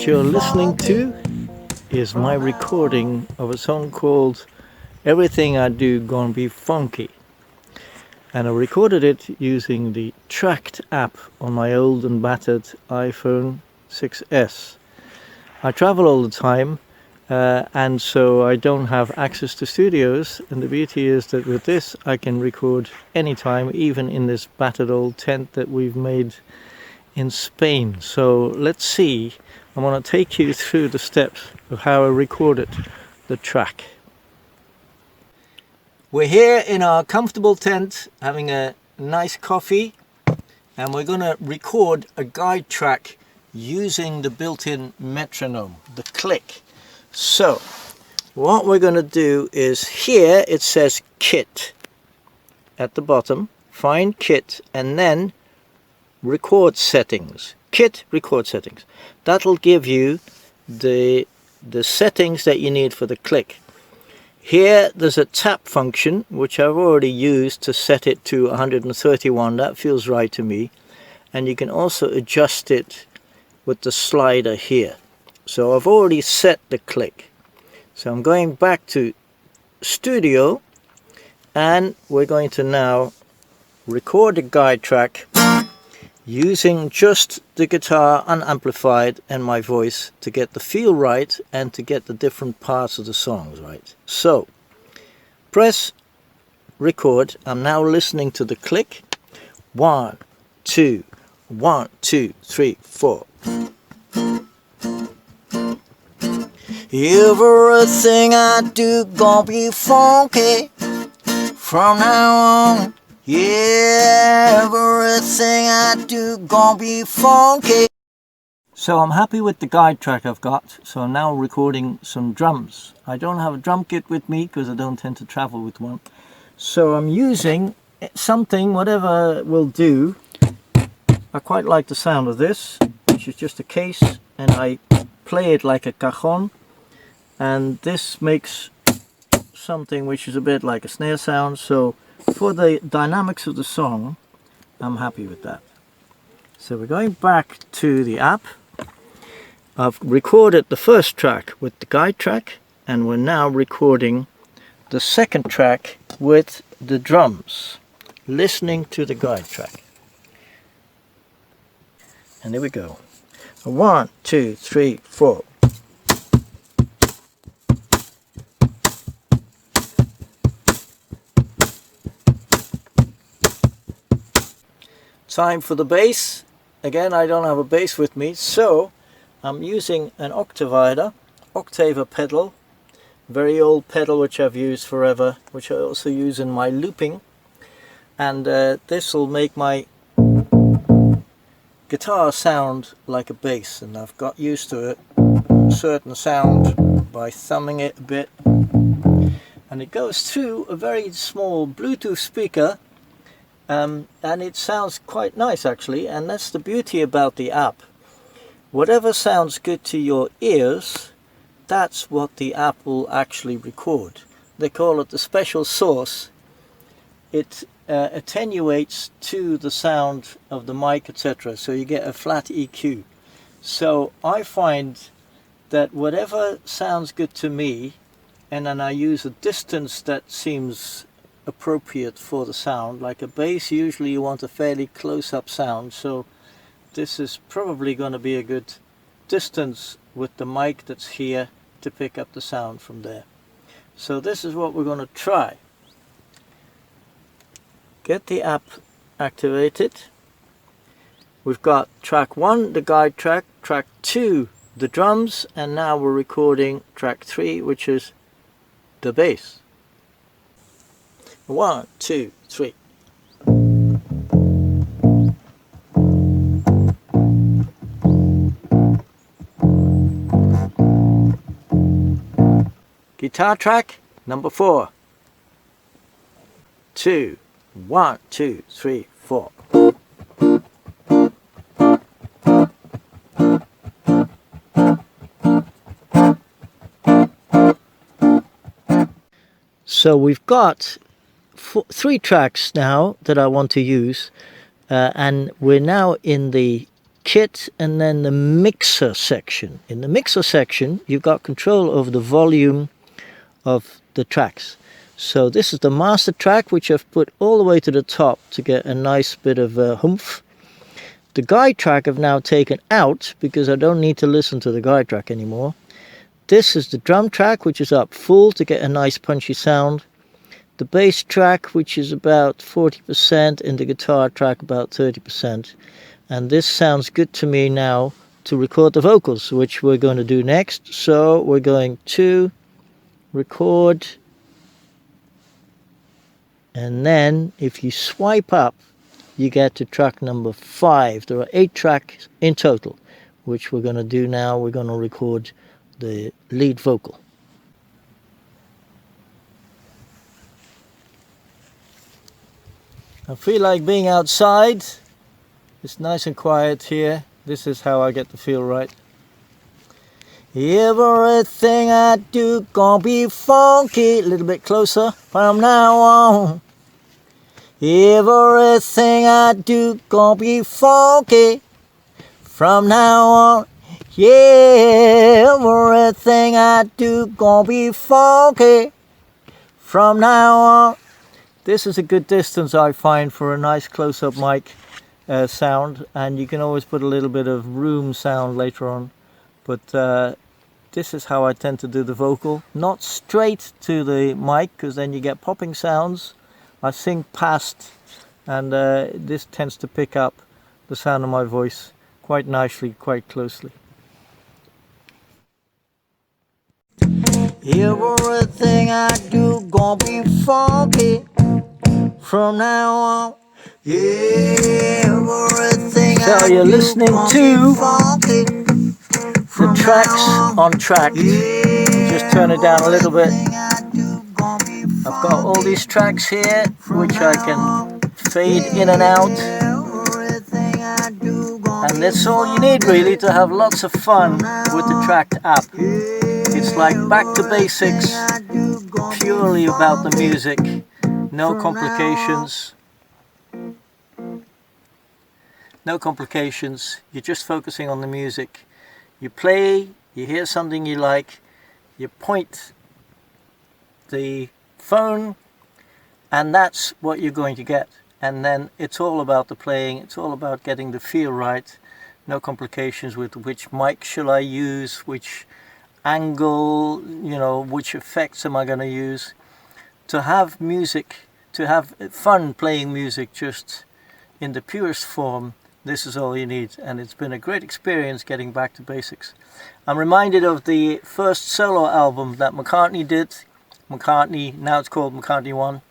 What you're listening to is my recording of a song called Everything I Do Gonna Be Funky. And I recorded it using the Tracked app on my old and battered iPhone 6S. I travel all the time and so I don't have access to studios, and the beauty is that with this I can record anytime, even in this battered old tent that we've made in Spain. So let's see. I'm going to take you through the steps of how I recorded the track. We're here in our comfortable tent having a nice coffee, and we're going to record a guide track using the built-in metronome, the click. So what we're going to do is, here it says kit at the bottom, find kit and then record settings. Kit record settings. That'll give you the settings that you need for the click. Here there's a tap function which I've already used to set it to 131. That feels right to me. And you can also adjust it with the slider here. So I've already set the click. So I'm going back to studio and we're going to now record a guide track using just the guitar unamplified and my voice to get the feel right and to get the different parts of the songs right. So press record. I'm now listening to the click. 1, 2, 1, 2, 3, 4. Everything I do gonna be funky from now on. Yeah, everything I do gonna be funky. So I'm happy with the guide track I've got. So I'm now recording some drums. I don't have a drum kit with me because I don't tend to travel with one. So I'm using something, whatever will do. I quite like the sound of this, which is just a case, and I play it like a cajon. And this makes something which is a bit like a snare sound. So for the dynamics of the song, I'm happy with that. So we're going back to the app. I've recorded the first track with the guide track, and we're now recording the second track with the drums, listening to the guide track. And here we go. 1, 2, 3, 4. Time for the bass. Again, I don't have a bass with me, so I'm using an octaver pedal, very old pedal which I've used forever, which I also use in my looping, and this will make my guitar sound like a bass, and I've got used to a certain sound by thumbing it a bit, and it goes through a very small Bluetooth speaker. And it sounds quite nice actually, and that's the beauty about the app. Whatever sounds good to your ears, that's what the app will actually record. They call it the special sauce. It attenuates to the sound of the mic, etc. So you get a flat EQ. So I find that whatever sounds good to me, and then I use a distance that seems appropriate for the sound. Like a bass, usually you want a fairly close-up sound, so this is probably going to be a good distance with the mic that's here to pick up the sound from there. So this is what we're going to try. Get the app activated. We've got track 1, the guide track, track 2, the drums, and now we're recording track 3, which is the bass. 1, 2, 3. Guitar track number 4. 2, 1, 2, 3, 4. So we've got 3 tracks now that I want to use, and we're now in the kit and then the mixer section. In the mixer section, you've got control over the volume of the tracks. So this is the master track, which I've put all the way to the top to get a nice bit of oomph. The guide track I've now taken out because I don't need to listen to the guide track anymore. This is the drum track, which is up full to get a nice punchy sound. The bass track, which is about 40%, and the guitar track about 30%. And this sounds good to me now to record the vocals, which we're going to do next. So we're going to record, and then if you swipe up, you get to track number 5. There are 8 tracks in total, which we're going to do now. We're going to record the lead vocal. I feel like being outside. It's nice and quiet here. This is how I get the feel right. Everything I do gonna be funky. A little bit closer from now on. Everything I do gonna be funky from now on. Yeah, everything I do gonna be funky from now on. This is a good distance, I find, for a nice close-up mic sound, and you can always put a little bit of room sound later on. But this is how I tend to do the vocal. Not straight to the mic, because then you get popping sounds. I sing past, and this tends to pick up the sound of my voice quite nicely, quite closely. Everything I do gonna be funky from now on. Yeah, everything so you're listening to the tracks on track. Just turn it down a little bit. I've got all these tracks here which I can fade in and out, and that's all you need really to have lots of fun with the track app. It's like back to basics, purely about the music, no complications. No complications, you're just focusing on the music. You play, you hear something you like, you point the phone, and that's what you're going to get. And then it's all about the playing, it's all about getting the feel right. No complications with which mic shall I use, which angle, you know, which effects am I going to use. To have music, to have fun playing music just in the purest form, this is all you need, and it's been a great experience getting back to basics. I'm reminded of the first solo album that McCartney did. McCartney, now it's called McCartney 1,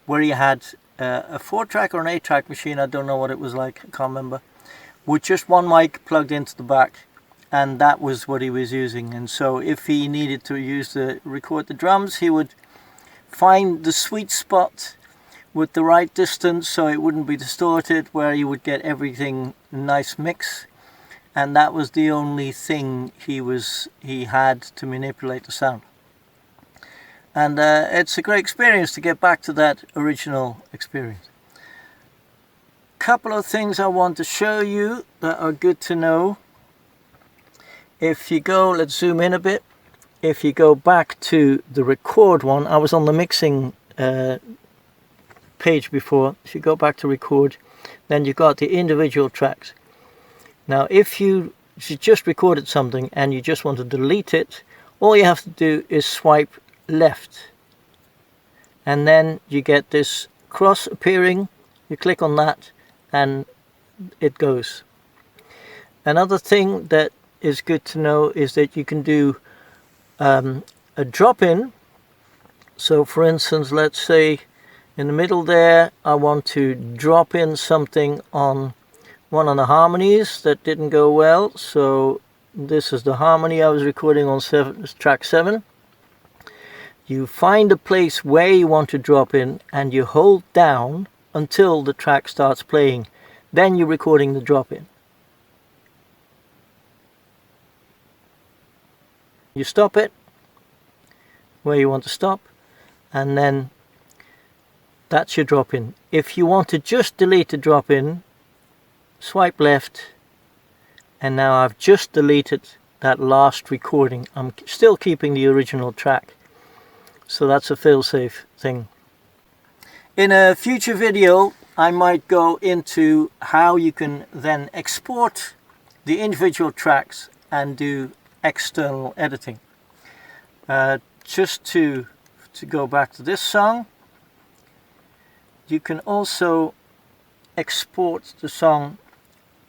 where he had a 4-track or an 8-track machine, I don't know what it was like, I can't remember, with just one mic plugged into the back, and that was what he was using. And so if he needed to record the drums, he would find the sweet spot with the right distance so it wouldn't be distorted, where you would get everything nice mix, and that was the only thing he had to manipulate the sound. And it's a great experience to get back to that original experience. Couple of things I want to show you that are good to know. If you go, let's zoom in a bit. If you go back to the record one, I was on the mixing page before. If you go back to record, then you've got the individual tracks. Now if you just recorded something and you just want to delete it, all you have to do is swipe left, and then you get this cross appearing. You click on that and it goes. Another thing that is good to know is that you can do a drop-in. So for instance, let's say in the middle there, I want to drop in something on one of the harmonies that didn't go well. So this is the harmony I was recording on track 7. You find a place where you want to drop in and you hold down until the track starts playing. Then you're recording the drop in. You stop it where you want to stop, and then that's your drop-in. If you want to just delete the drop-in, swipe left, and now I've just deleted that last recording. I'm still keeping the original track, so that's a fail-safe thing. In a future video I might go into how you can then export the individual tracks and do external editing. Just to go back to this song, you can also export the song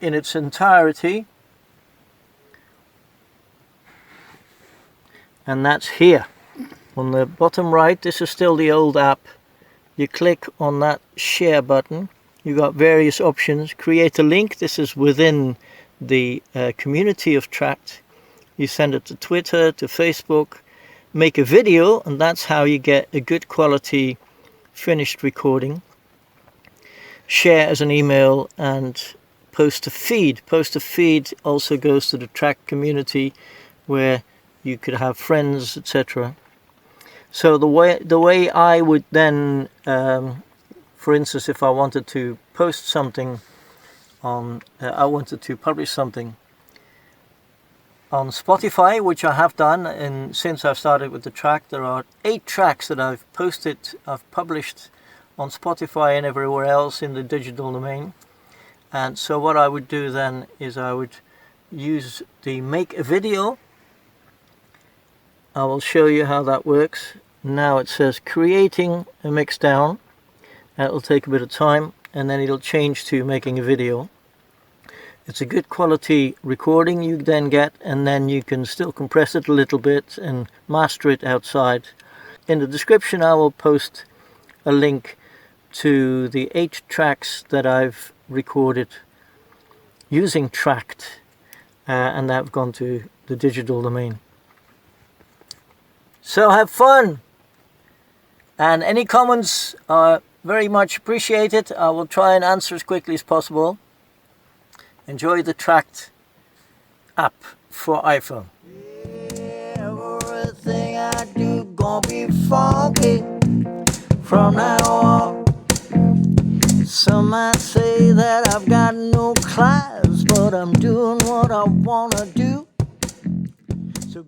in its entirety, and that's here on the bottom right. This is still the old app. You click on that share button, you got various options. Create a link, this is within the community of Tracked. You send it to Twitter, to Facebook. Make a video, and that's how you get a good quality finished recording. Share as an email, and post a feed. Post a feed also goes to the Track community where you could have friends, etc. So the way I would then, for instance, if I wanted to post something on, I wanted to publish something on Spotify, which I have done, and since I've started with the track, there are 8 tracks that I've published on Spotify and everywhere else in the digital domain. And so what I would do then is I would use the make a video. I will show you how that works. Now it says creating a mix down. That will take a bit of time, and then it'll change to making a video. It's a good quality recording you then get, and then you can still compress it a little bit and master it outside. In the description I will post a link to the 8 tracks that I've recorded using Tracked, and they've gone to the digital domain. So have fun, and any comments are very much appreciated. I will try and answer as quickly as possible. Enjoy the Tracked app for iPhone. Everything I do gonna be funky from now on. Some might say that I've got no class, but I'm doing what I wanna do. So